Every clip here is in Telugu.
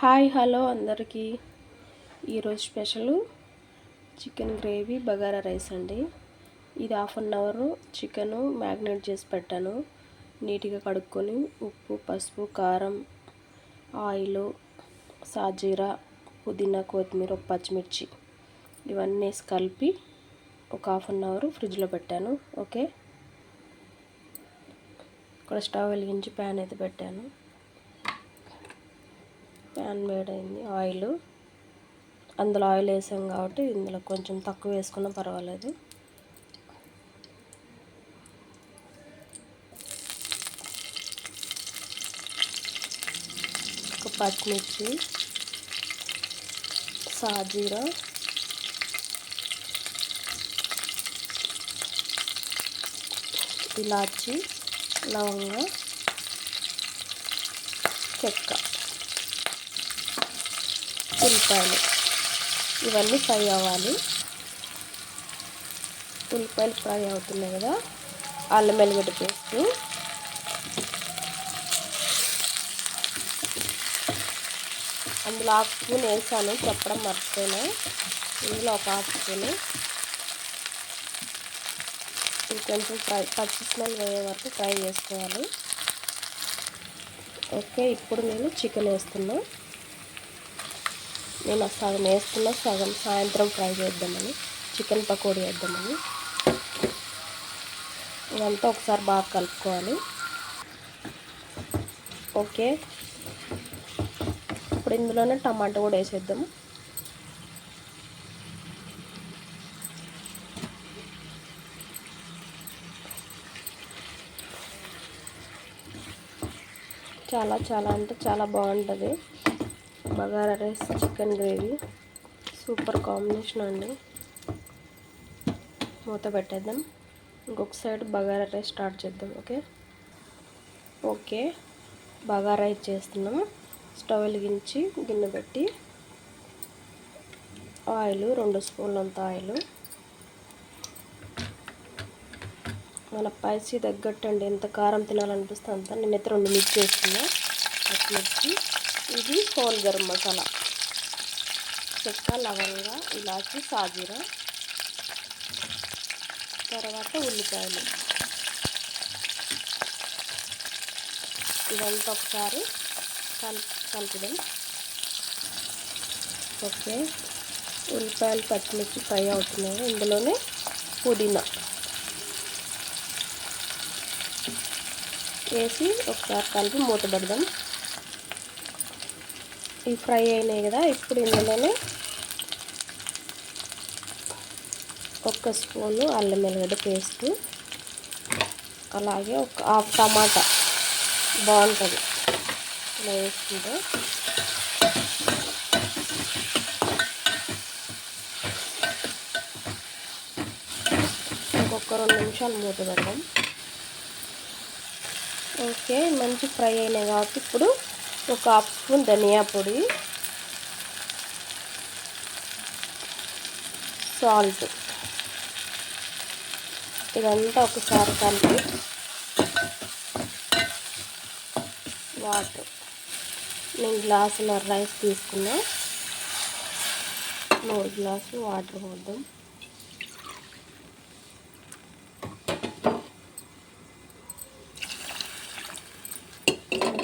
హాయ్ హలో అందరికీ. ఈరోజు special chicken gravy bagara rice అండి. ఇది half an hour chicken marinate చేసి పెట్టాను. నీట్గా కడుక్కొని ఉప్పు, పసుపు, కారం, ఆయిల్, సాజీరా, పుదీనా, కొత్తిమీర, పచ్చిమిర్చి ఇవన్నీ వేసి కలిపి ఒక హాఫ్ అన్ అవర్ ఫ్రిడ్జ్లో పెట్టాను. ఓకే, ఇక్కడ స్టవ్ వెలిగించి ప్యాన్ అయితే పెట్టాను. ప్యాన్ వేడైంది, అందులో ఆయిల్ వేసాం కాబట్టి ఇందులో కొంచెం తక్కువ వేసుకున్నా పర్వాలేదు. ఒక పచ్చిమిర్చి, సాజీరా, ఇలాచి, లవంగ, చెక్క, ఉల్లిపాయలు ఇవన్నీ ఫ్రై అవ్వాలి. ఉల్లిపాయలు ఫ్రై అవుతున్నాయి కదా, అల్లం వెల్లిగడ్డ పేస్ట్, అందులో హాఫ్ స్పూన్ వేసాను, చెప్పడం మర్చిపోయినా. ఇందులో ఒక హాఫ్ స్పూన్ ఇంకొంచెం పచ్చి స్మెల్ పోయే వరకు ఫ్రై చేసుకోవాలి. ఓకే, ఇప్పుడు నేను చికెన్ వేస్తున్నా. నేను సగం వేస్తున్నా, సగం సాయంత్రం ఫ్రై చేద్దామని, చికెన్ పకోడీ వేద్దామని. ఇదంతా ఒకసారి బాగా కలుపుకోవాలి. ఓకే, ఇప్పుడు ఇందులోనే టమాటా కూడా వేసేద్దాము. చాలా చాలా అంటే చాలా బాగుంటుంది bagara rice chicken gravy. Super combination అండి. మూత పెట్టేద్దాం, ఇంకొక సైడ్ బగారా రైస్ స్టార్ట్ చేద్దాం. ఓకే, బగారా రైస్ చేస్తున్నాం. స్టవ్ వెలిగించి గిన్నె పెట్టి ఆయిల్ 2 స్పూన్లంత ఆయిల్. మన స్పైసీ తగ్గట్టు అండి, ఎంత కారం తినాలనిపిస్తే అంత. నేనైతే 2 మిక్స్ చేస్తున్నా. పచ్చిమిర్చి, ఇది హోల్ గరం మసాలా, చెక్క, లవంగ, ఇలాచి, సాజీరా, తర్వాత ఉల్లిపాయలు. ఇదంతా ఒకసారి కలుపుదాం. ఓకే, ఉల్లిపాయలు, పచ్చిమిర్చి ఫ్రై అవుతున్నాయి. ఇందులోనే పుదీనా వేసి ఒకసారి కలిపి మూత పెడదాం. ఇవి ఫ్రై అయినాయి కదా, ఇప్పుడు ఇందులోనే 1 స్పూను అల్లం వెల్లిగడ్డ పేస్ట్, అలాగే ఒక హాఫ్ టమాటా బాగుంటుంది ఇలా వేసుకుంటే. ఇంకొక 2 నిమిషాలు మూత పెడదాం. ఓకే, మంచి ఫ్రై అయినాయి కాబట్టి ఇప్పుడు ఒక హాఫ్ స్పూన్ ధనియా పొడి, సాల్ట్, ఇదంతా ఒకసారి కలిపి వాటర్. నేను గ్లాసుల రైస్ తీసుకున్నా, 3 గ్లాసులు వాటర్ పోద్దాం.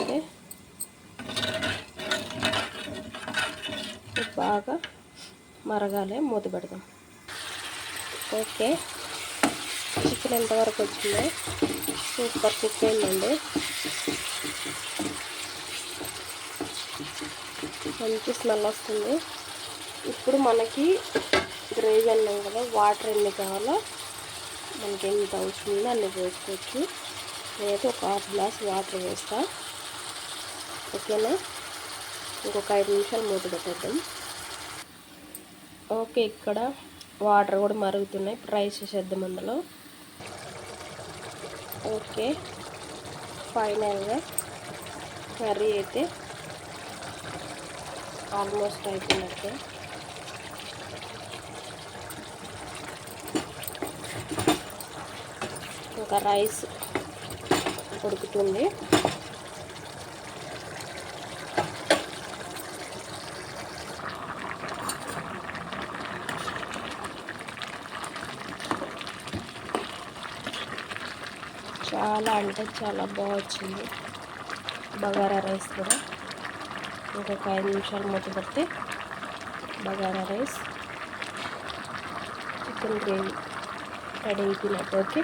ఓకే, బాగా మరగాలి, మూత పెడదాం. ఓకే, చికెన్ ఎంతవరకు వచ్చిందో సూపర్ కుక్ అయిందండి. మంచి స్మెల్ వస్తుంది. ఇప్పుడు మనకి గ్రేవీ అన్నాం కదా, వాటర్ ఎన్ని కావాలో మనకి ఎంత అవసరం ఉందో అన్నీ వేసుకోవచ్చు. నేనైతే ఒక హాఫ్ గ్లాస్ వాటర్ వేస్తా. ఓకేనా, ఇంకొక 5 నిమిషాలు మూత పెట్టేద్దాం. ఓకే, ఇక్కడ వాటర్ కూడా మరుగుతున్నాయి. ఇప్పుడు రైస్ వేసేద్దాం అందులో. ఓకే, ఫైనల్గా కర్రీ అయితే ఆల్మోస్ట్ అయిపోయినట్టే. ఇంకా రైస్ ఉడుకుతుంది. చాలా అంటే చాలా బాగా వచ్చింది బగారా రైస్ కూడా. ఇంకొక 5 నిమిషాలు మూత పెడితే bagara rice chicken gravy ready అయిపోయినట్టు. ఓకే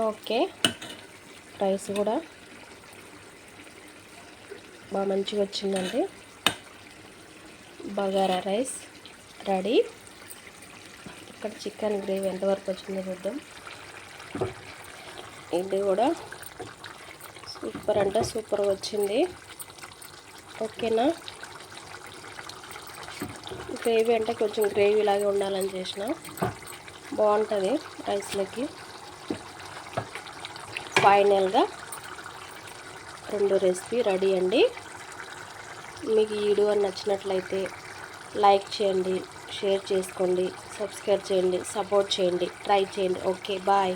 ఓకే రైస్ కూడా బాగా మంచిగా వచ్చిందండి. Bagara rice ready. ఇక్కడ చికెన్ గ్రేవీ ఎంతవరకు వచ్చిందో చూద్దాం. ఇది కూడా సూపర్ అంటే సూపర్ వచ్చింది. ఓకేనా, గ్రేవీ అంటే కొంచెం గ్రేవీ లాగే ఉండాలని చేసిన, బాగుంటుంది రైస్లోకి. ఫైనల్గా 2 రెసిపీ రెడీ అండి. మీకు ఈ వీడియో నచ్చినట్లయితే లైక్ చేయండి, షేర్ చేసుకోండి, సబ్స్క్రైబ్ చేయండి, సపోర్ట్ చేయండి, ట్రై చేయండి. Okay bye.